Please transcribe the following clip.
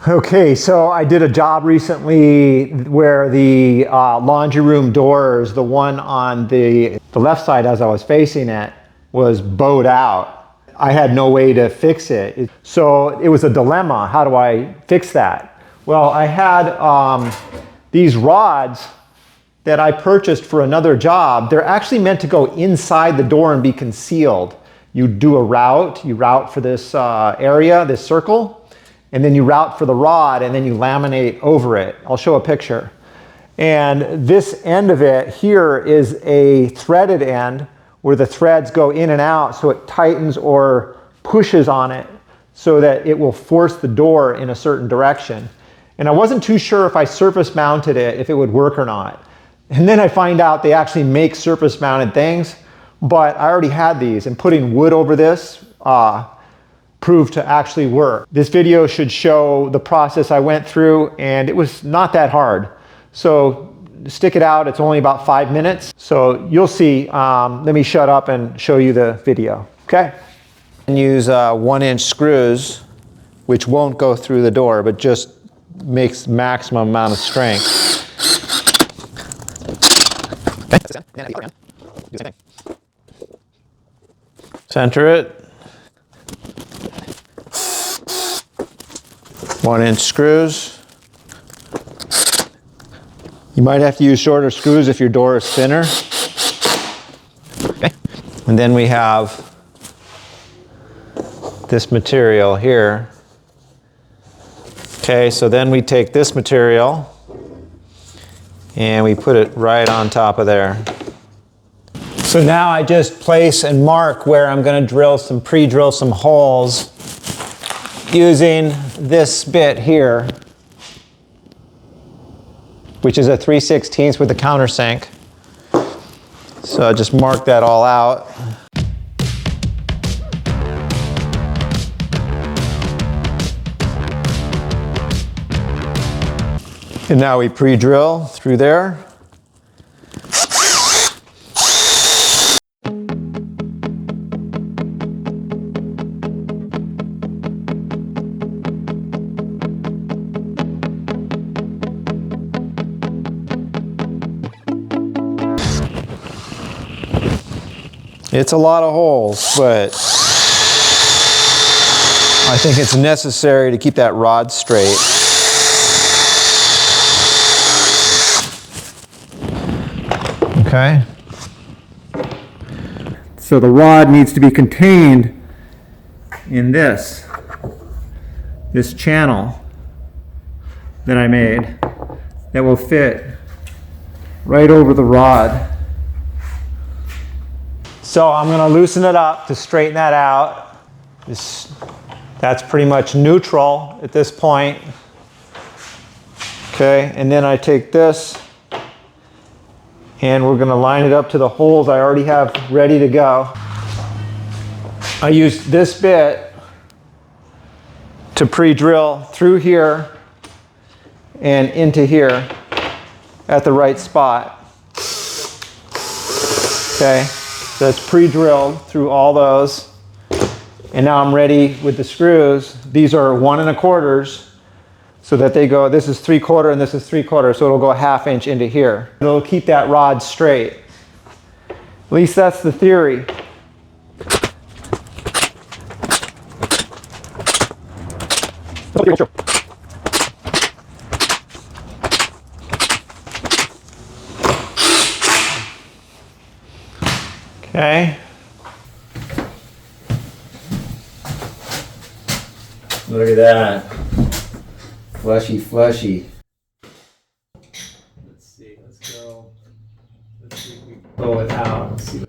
Okay, so I did a job recently where the laundry room doors, the one on the left side as I was facing it, was bowed out. I had no way to fix it. So it was a dilemma. How do I fix that? Well, I had these rods that I purchased for another job. They're actually meant to go inside the door and be concealed. You do a route, you route for this area, this circle, and then you route for the rod, and then you laminate over it. I'll show a picture. And this end of it here is a threaded end where the threads go in and out, so it tightens or pushes on it so that it will force the door in a certain direction. And I wasn't too sure if I surface mounted it, if it would work or not. And then I find out they actually make surface mounted things, but I already had these, and putting wood over this proved to actually work. This video should show the process I went through, and it was not that hard. So stick it out, it's only about 5 minutes. So you'll see, let me shut up and show you the video, okay? And use 1-inch screws, which won't go through the door, but just makes maximum amount of strength. Center it. 1-inch screws. You might have to use shorter screws if your door is thinner. Okay. And then we have this material here. Okay, so then we take this material and we put it right on top of there. So now I just place and mark where I'm going to pre-drill some holes using this bit here, which is a 3/16 with a countersink. So I just mark that all out. And now we pre-drill through there. It's a lot of holes, but I think it's necessary to keep that rod straight. Okay. So the rod needs to be contained in this channel that I made that will fit right over the rod. So I'm going to loosen it up to straighten that out. That's pretty much neutral at this point. Okay, and then I take this and we're going to line it up to the holes I already have ready to go. I used this bit to pre-drill through here and into here at the right spot. Okay. So it's pre-drilled through all those. And now I'm ready with the screws. These are 1 1/4, so that they go, this is 3/4 and this is 3/4, so it'll go 1/2 inch into here. It'll keep that rod straight. At least that's the theory. Okay. Look at that. Fleshy, fleshy. Let's see, let's go. Let's see if we can pull it out. Let's see.